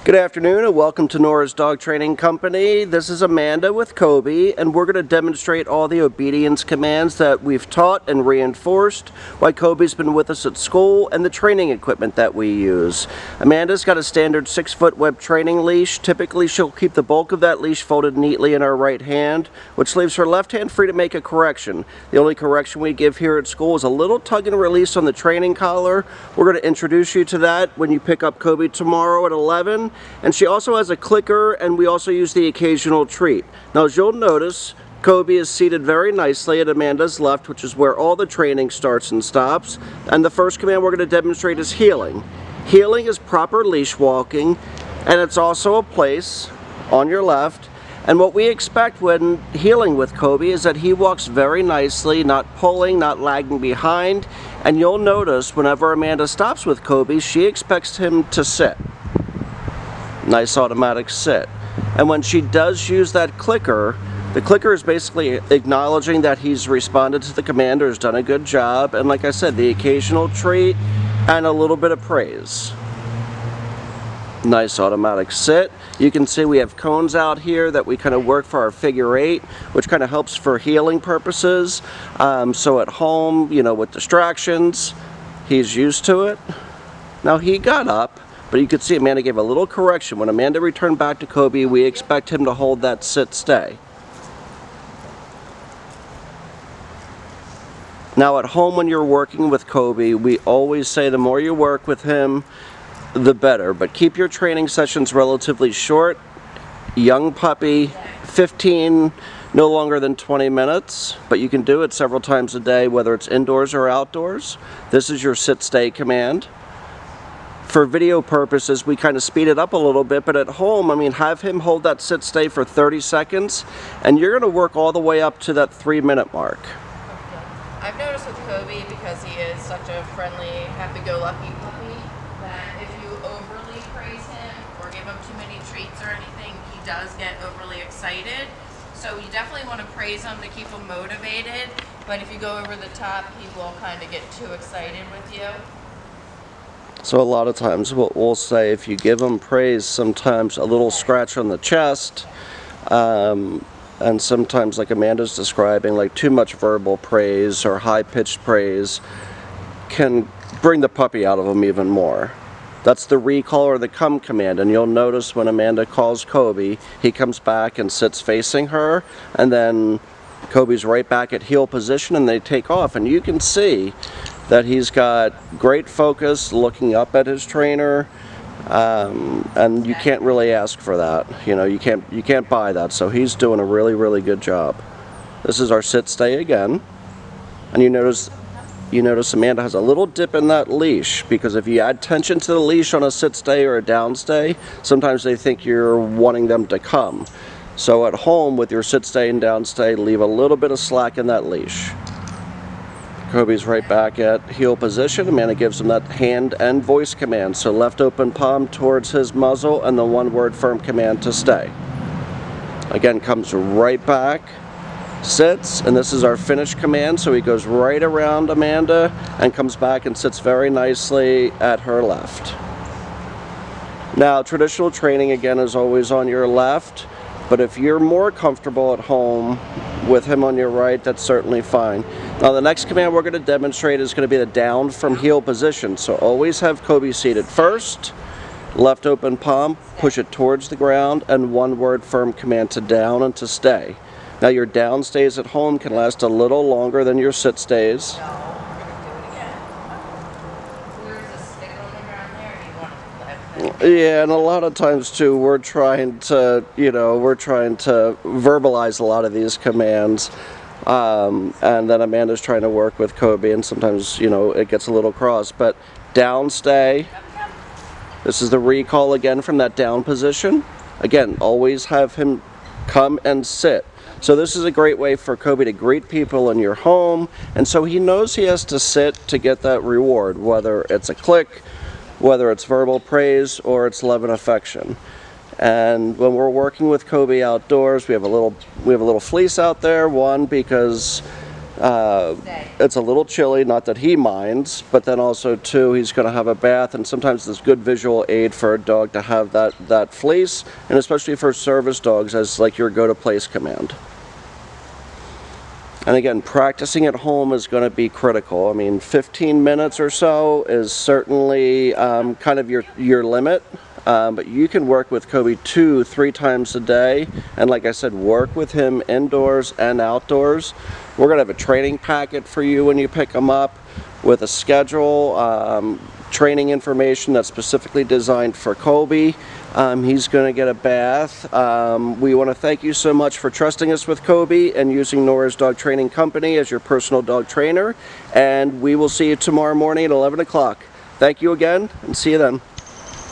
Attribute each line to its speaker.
Speaker 1: Good afternoon and welcome to Nora's Dog Training Company. This is Amanda with Kobe, and we're going to demonstrate all the obedience commands that we've taught and reinforced while Kobe's been with us at school and the training equipment that we use. Amanda's got a standard 6-foot web training leash. Typically she'll keep the bulk of that leash folded neatly in her right hand, which leaves her left hand free to make a correction. The only correction we give here at school is a little tug and release on the training collar. We're going to introduce you to that when you pick up Kobe tomorrow at 11. And she also has a clicker, and we also use the occasional treat. Now, as you'll notice, Kobe is seated very nicely at Amanda's left, which is where all the training starts and stops. And the first command we're going to demonstrate is heeling. Heeling is proper leash walking, and it's also a place on your left. And what we expect when heeling with Kobe is that he walks very nicely, not pulling, not lagging behind. And you'll notice whenever Amanda stops with Kobe, she expects him to sit. Nice automatic sit. And when she does use that clicker, the clicker is basically acknowledging that he's responded to the command or has done a good job, and like I said, the occasional treat and a little bit of praise. Nice automatic sit. You can see we have cones out here that we kind of work for our figure 8, which kind of helps for healing purposes. So at home, you know, with distractions, he's used to it. Now he got up, but you could see Amanda gave a little correction. When Amanda returned back to Kobe, we expect him to hold that sit-stay. Now at home when you're working with Kobe, we always say the more you work with him, the better. But keep your training sessions relatively short. Young puppy, 15, no longer than 20 minutes. But you can do it several times a day, whether it's indoors or outdoors. This is your sit-stay command. For video purposes, we kind of speed it up a little bit, but at home, I mean, have him hold that sit-stay for 30 seconds, and you're going to work all the way up to that 3-minute mark.
Speaker 2: I've noticed with Kobe, because he is such a friendly, happy-go-lucky puppy, that if you overly praise him or give him too many treats or anything, he does get overly excited. So you definitely want to praise him to keep him motivated, but if you go over the top, he will kind of get too excited with you.
Speaker 1: So a lot of times we'll say if you give them praise, sometimes a little scratch on the chest, and sometimes, like Amanda's describing, like too much verbal praise or high-pitched praise can bring the puppy out of them even more. That's the recall or the come command, and you'll notice when Amanda calls Kobe, he comes back and sits facing her, and then Kobe's right back at heel position and they take off, and you can see that he's got great focus looking up at his trainer, and you can't really ask for that. You know, you can't buy that, so he's doing a really good job. This is our sit-stay again, and you notice Amanda has a little dip in that leash, because if you add tension to the leash on a sit-stay or a down-stay, sometimes they think you're wanting them to come. So at home with your sit-stay and down-stay, leave a little bit of slack in that leash. Kobe's right back at heel position. Amanda gives him that hand and voice command. So left open palm towards his muzzle and the one-word firm command to stay. Again, comes right back, sits, and this is our finish command. So he goes right around Amanda and comes back and sits very nicely at her left. Now, traditional training again is always on your left, but if you're more comfortable at home with him on your right, that's certainly fine. Now the next command we're going to demonstrate is going to be the down from heel position. So always have Kobe seated first, left open palm, push it towards the ground, and one-word firm command to down and to stay. Now your down stays at home can last a little longer than your sit stays. Yeah, and a lot of times too, we're trying to verbalize a lot of these commands, and then Amanda's trying to work with Kobe, and sometimes, you know, it gets a little cross. But down stay. This is the recall again from that down position. Again, always have him come and sit. So this is a great way for Kobe to greet people in your home, and so he knows he has to sit to get that reward, whether it's a click, whether it's verbal praise, or it's love and affection. And when we're working with Kobe outdoors, we have a little fleece out there. One, because
Speaker 2: Day.
Speaker 1: It's a little chilly, not that he minds, but then also too, he's going to have a bath, and sometimes it's good visual aid for a dog to have that fleece, and especially for service dogs as like your go-to place command. And again, practicing at home is going to be critical. I mean, 15 minutes or so is certainly kind of your limit. But you can work with Kobe 2-3 times a day, and like I said, work with him indoors and outdoors. We're going to have a training packet for you when you pick him up with a schedule, training information that's specifically designed for Kobe. He's going to get a bath. We want to thank you so much for trusting us with Kobe and using Nora's Dog Training Company as your personal dog trainer, and we will see you tomorrow morning at 11 o'clock. Thank you again, and see you then.